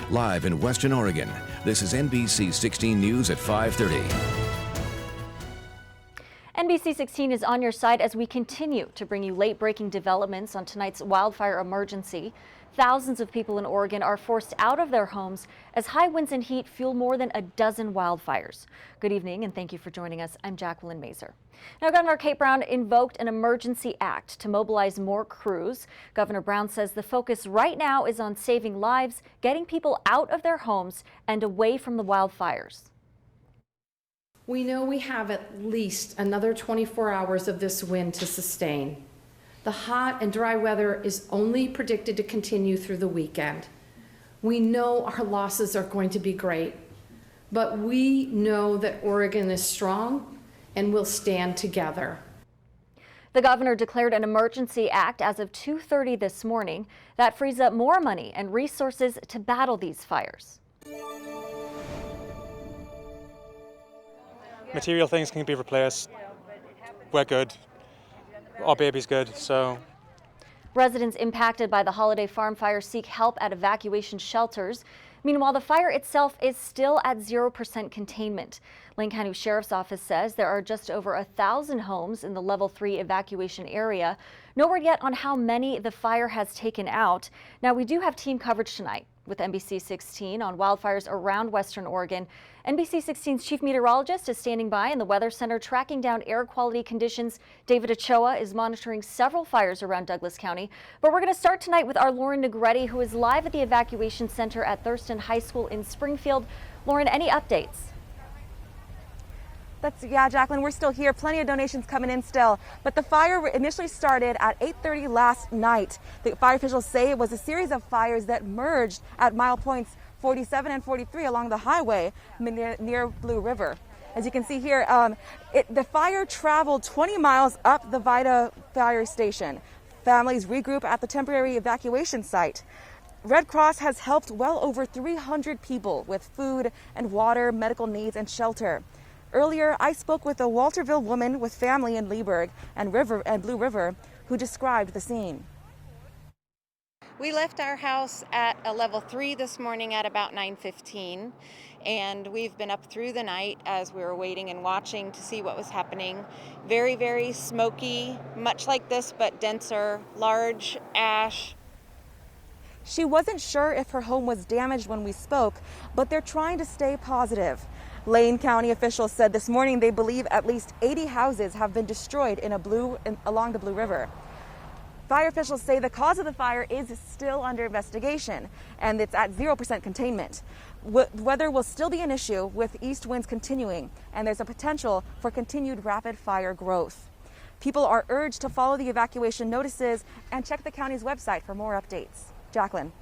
live in Western Oregon. This is NBC 16 News at 5:30. NBC 16 is on your side as we continue to bring you late-breaking developments on tonight's wildfire emergency. Thousands of people in Oregon are forced out of their homes as high winds and heat fuel more than a dozen wildfires. Good evening and thank you for joining us. I'm Jacqueline Mazer. Now, Governor Kate Brown invoked an emergency act to mobilize more crews. Governor Brown says the focus right now is on saving lives, getting people out of their homes and away from the wildfires. We know we have at least another 24 hours of this wind to sustain. The hot and dry weather is only predicted to continue through the weekend. We know our losses are going to be great, but we know that Oregon is strong and will stand together. The governor declared an emergency act as of 2:30 this morning that frees up more money and resources to battle these fires. Material things can be replaced. We're good. Our baby's good, so. Residents impacted by the Holiday Farm fire seek help at evacuation shelters. Meanwhile, the fire itself is still at 0% containment. Lane County Sheriff's Office says there are just over 1,000 homes in the level 3 evacuation area. No word yet on how many the fire has taken out. Now, we do have team coverage tonight with NBC 16 on wildfires around Western Oregon. NBC 16's chief meteorologist is standing by in the Weather Center tracking down air quality conditions. David Ochoa is monitoring several fires around Douglas County. But we're going to start tonight with our Lauren Negretti, who is live at the evacuation center at Thurston High School in Springfield. Lauren, any updates? Yeah, Jacqueline, we're still here. Plenty of donations coming in still. But the fire initially started at 8:30 last night. The fire officials say it was a series of fires that merged at mile points 47 and 43 along the highway near Blue River. As you can see here, the fire traveled 20 miles up the Vida fire station. Families regroup at the temporary evacuation site. Red Cross has helped well over 300 people with food and water, medical needs, and shelter. Earlier, I spoke with a Walterville woman with family in Leeburg and Blue River who described the scene. We left our house at a level 3 this morning at about 9:15, and we've been up through the night as we were waiting and watching to see what was happening. Very, very smoky, much like this, but denser, large ash. She wasn't sure if her home was damaged when we spoke, but they're trying to stay positive. Lane County officials said this morning they believe at least 80 houses have been destroyed along the Blue River. Fire officials say the cause of the fire is still under investigation and it's at 0% containment. Weather will still be an issue with east winds continuing, and there's a potential for continued rapid fire growth. People are urged to follow the evacuation notices and check the county's website for more updates. Jacqueline.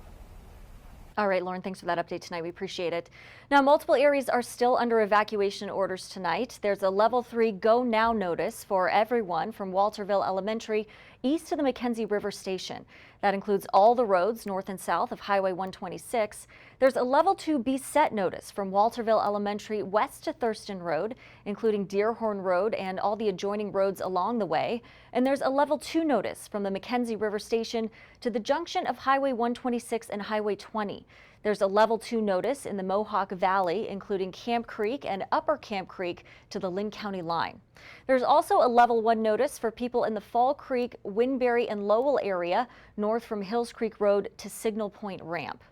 All right, Lauren, thanks for that update tonight. We appreciate it. Now, multiple areas are still under evacuation orders tonight. There's a level 3 go now notice for everyone from Walterville Elementary east to the McKenzie River Station. That includes all the roads north and south of Highway 126. There's a level 2 be set notice from Walterville Elementary west to Thurston Road, including Deerhorn Road and all the adjoining roads along the way. And there's a level 2 notice from the McKenzie River Station to the junction of Highway 126 and Highway 20. There's a level 2 notice in the Mohawk Valley, including Camp Creek and Upper Camp Creek to the Linn County line. There's also a level 1 notice for people in the Fall Creek, Winberry, and Lowell area, north from Hills Creek Road to Signal Point Ramp.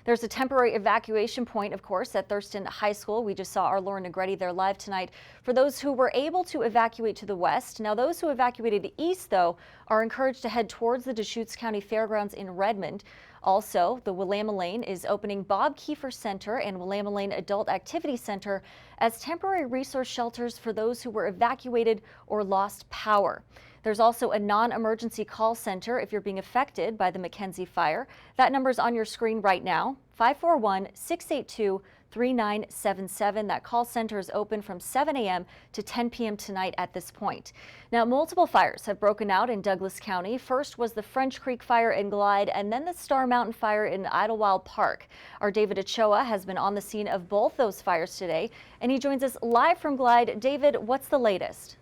There's a temporary evacuation point, of course, at Thurston High School. We just saw our Lauren Negretti there live tonight for those who were able to evacuate to the west. Now, those who evacuated east, though, are encouraged to head towards the Deschutes County Fairgrounds in Redmond. Also, the Willamette Lane is opening Bob Kiefer Center and Willamette Lane Adult Activity Center as temporary resource shelters for those who were evacuated or lost power. There's also a non-emergency call center if you're being affected by the McKenzie fire. That number's on your screen right now, 541-682-3977. That call center is open from 7 a.m. to 10 p.m. tonight at this point. Now, multiple fires have broken out in Douglas County. First was the French Creek fire in Glide, and then the Star Mountain fire in Idlewild Park. Our David Ochoa has been on the scene of both those fires today, and he joins us live from Glide. David, what's the latest?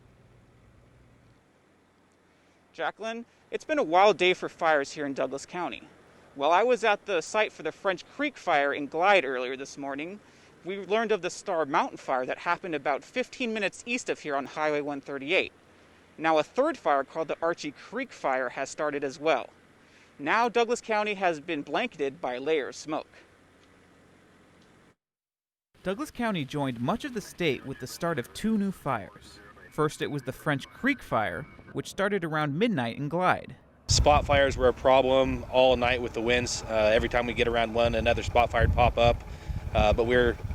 Jacqueline, it's been a wild day for fires here in Douglas County. Well, I was at the site for the French Creek fire in Glide earlier this morning. We learned of the Star Mountain fire that happened about 15 minutes east of here on Highway 138. Now a third fire called the Archie Creek fire has started as well. Now Douglas County has been blanketed by a layer of smoke. Douglas County joined much of the state with the start of two new fires. First, it was the French Creek fire, which started around midnight in Glide. Spot fires were a problem all night with the winds. Every time we get around one, another spot fire would pop up. But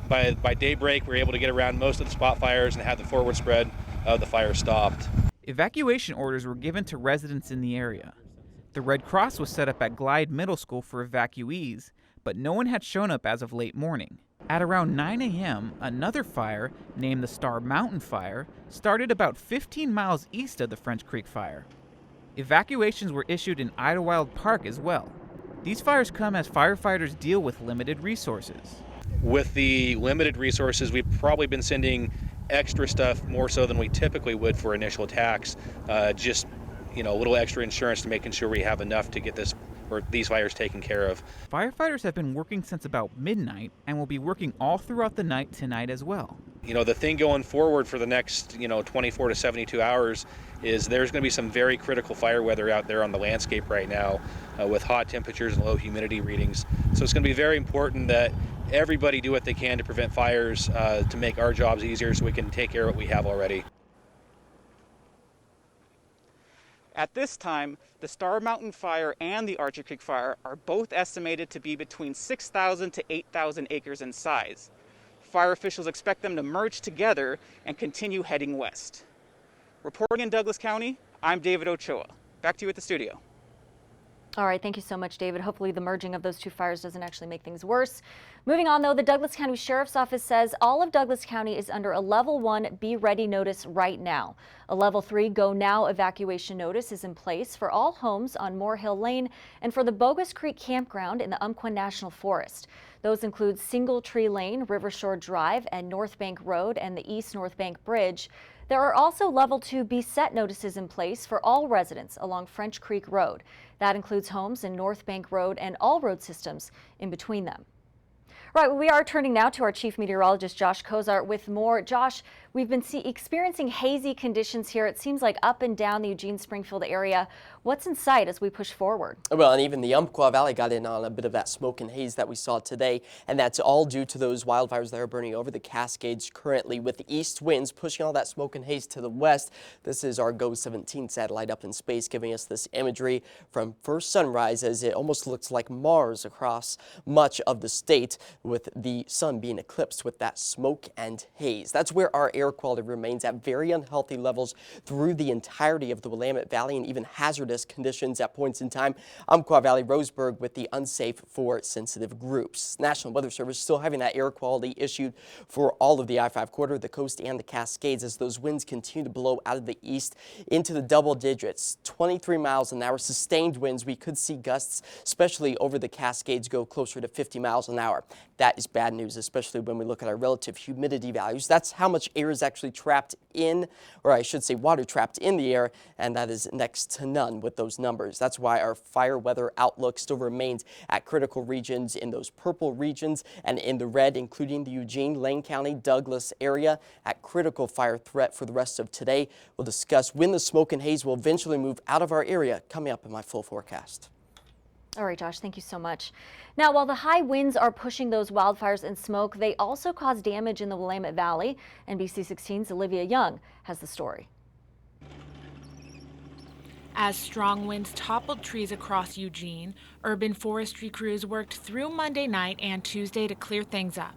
by daybreak, we were able to get around most of the spot fires and have the forward spread of the fire stopped. Evacuation orders were given to residents in the area. The Red Cross was set up at Glide Middle School for evacuees, but no one had shown up as of late morning. At around 9 a.m., another fire, named the Star Mountain Fire, started about 15 miles east of the French Creek fire. Evacuations were issued in Idlewild Park as well. These fires come as firefighters deal with limited resources. With the limited resources, we've probably been sending extra stuff more so than we typically would for initial attacks. Just, a little extra insurance to making sure we have enough to get these fires taken care of. Firefighters have been working since about midnight and will be working all throughout the night tonight as well. The thing going forward for the next, 24 to 72 hours is there's going to be some very critical fire weather out there on the landscape right now with hot temperatures and low humidity readings. So it's going to be very important that everybody do what they can to prevent fires to make our jobs easier so we can take care of what we have already. At this time, the Star Mountain fire and the Archie Creek fire are both estimated to be between 6,000 to 8,000 acres in size. Fire officials expect them to merge together and continue heading west. Reporting in Douglas County, I'm David Ochoa. Back to you at the studio. All right, thank you so much, David. Hopefully the merging of those two fires doesn't actually make things worse. Moving on, though, the Douglas County Sheriff's Office says all of Douglas County is under a Level 1 Be Ready notice right now. A Level 3 Go Now evacuation notice is in place for all homes on Moore Hill Lane and for the Bogus Creek Campground in the Umpqua National Forest. Those include Single Tree Lane, Rivershore Drive, and North Bank Road and the East North Bank Bridge. There are also Level 2 Be Set notices in place for all residents along French Creek Road. That includes homes in North Bank Road and all road systems in between them. Right, we are turning now to our chief meteorologist, Josh Kozart, with more. Josh, we've been experiencing hazy conditions here. It seems like up and down the Eugene-Springfield area. What's in sight as we push forward? Well, and even the Umpqua Valley got in on a bit of that smoke and haze that we saw today, and that's all due to those wildfires that are burning over the Cascades currently, with the east winds pushing all that smoke and haze to the west. This is our GO-17 satellite up in space, giving us this imagery from first sunrise as it almost looks like Mars across much of the state, with the sun being eclipsed with that smoke and haze. That's where our air quality remains at very unhealthy levels through the entirety of the Willamette Valley, and even hazardous conditions at points in time. Umpqua Valley, Roseburg with the unsafe for sensitive groups. National Weather Service still having that air quality issued for all of the I-5 corridor, the coast, and the Cascades as those winds continue to blow out of the east into the double digits. 23 miles an hour, sustained winds. We could see gusts, especially over the Cascades, go closer to 50 miles an hour. That is bad news, especially when we look at our relative humidity values. That's how much air is actually trapped in, or I should say water trapped in the air, and that is next to none with those numbers. That's why our fire weather outlook still remains at critical regions in those purple regions and in the red, including the Eugene, Lane County, Douglas area at critical fire threat for the rest of today. We'll discuss when the smoke and haze will eventually move out of our area coming up in my full forecast. All right, Josh, thank you so much. Now, while the high winds are pushing those wildfires and smoke, they also cause damage in the Willamette Valley. NBC 16's Olivia Young has the story. As strong winds toppled trees across Eugene, urban forestry crews worked through Monday night and Tuesday to clear things up.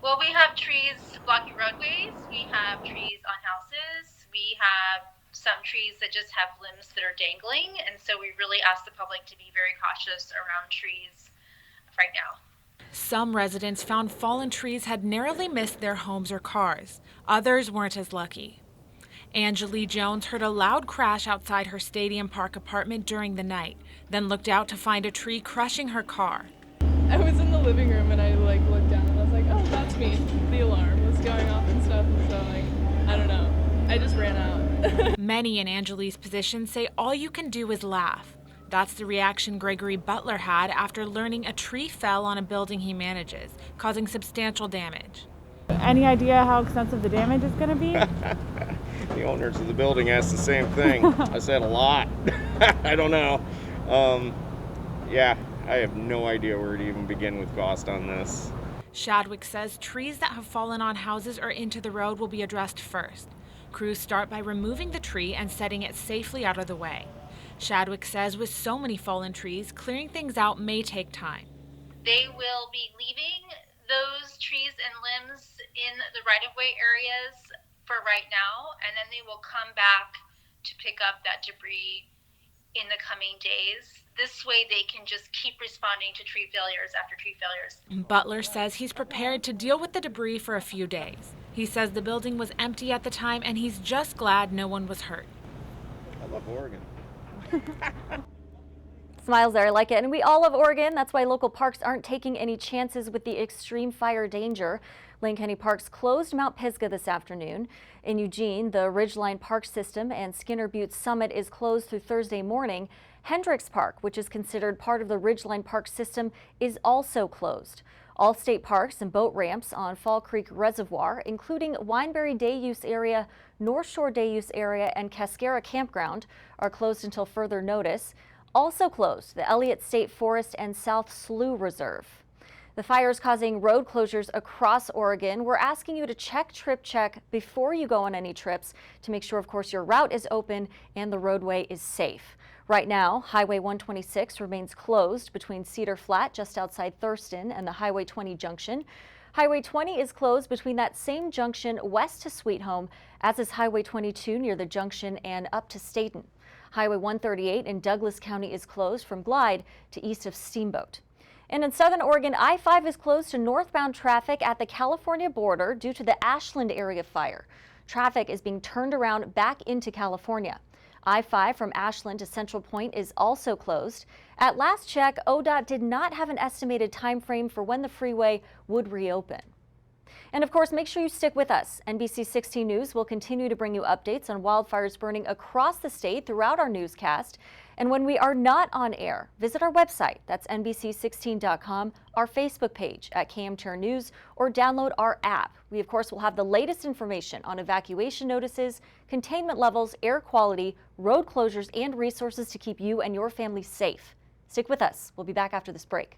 Well, we have trees blocking roadways, we have trees on houses, we have some trees that just have limbs that are dangling, and so we really ask the public to be very cautious around trees right now. Some residents found fallen trees had narrowly missed their homes or cars. Others weren't as lucky. Angelique Jones heard a loud crash outside her Stadium Park apartment during the night, then looked out to find a tree crushing her car. I was in the living room and I looked down and I was like, oh, that's me. The alarm was going off and stuff, and so I don't know. I just ran out. Many in Angelique's position say all you can do is laugh. That's the reaction Gregory Butler had after learning a tree fell on a building he manages, causing substantial damage. Any idea how extensive the damage is going to be? The owners of the building asked the same thing. I said a lot. I don't know. Yeah, I have no idea where to even begin with cost on this. Shadwick says trees that have fallen on houses or into the road will be addressed first. Crews start by removing the tree and setting it safely out of the way. Shadwick says with so many fallen trees, clearing things out may take time. They will be leaving those trees and limbs in the right-of-way areas for right now, and then they will come back to pick up that debris in the coming days. This way they can just keep responding to tree failures after tree failures. Butler says he's prepared to deal with the debris for a few days. He says the building was empty at the time and he's just glad no one was hurt. I love Oregon. Smiles there, I like it. And we all love Oregon. That's why local parks aren't taking any chances with the extreme fire danger. Lane County Parks closed Mount Pisgah this afternoon. In Eugene, the Ridgeline Park System and Skinner Butte Summit is closed through Thursday morning. Hendricks Park, which is considered part of the Ridgeline Park System, is also closed. All state parks and boat ramps on Fall Creek Reservoir, including Wineberry Day Use Area, North Shore Day Use Area, and Cascara Campground, are closed until further notice. Also closed, the Elliott State Forest and South Slough Reserve. The fires causing road closures across Oregon. We're asking you to check TripCheck before you go on any trips to make sure, of course, your route is open and the roadway is safe. Right now, Highway 126 remains closed between Cedar Flat, just outside Thurston, and the Highway 20 junction. Highway 20 is closed between that same junction west to Sweet Home, as is Highway 22 near the junction and up to Staten. Highway 138 in Douglas County is closed from Glide to east of Steamboat. And in southern Oregon, I-5 is closed to northbound traffic at the California border due to the Ashland area fire. Traffic is being turned around back into California. I-5 from Ashland to Central Point is also closed. At last check, ODOT did not have an estimated time frame for when the freeway would reopen. And of course, make sure you stick with us. NBC 16 News will continue to bring you updates on wildfires burning across the state throughout our newscast. And when we are not on air, visit our website, that's NBC16.com, our Facebook page at KMTR News, or download our app. We, of course, will have the latest information on evacuation notices, containment levels, air quality, road closures, and resources to keep you and your family safe. Stick with us. We'll be back after this break.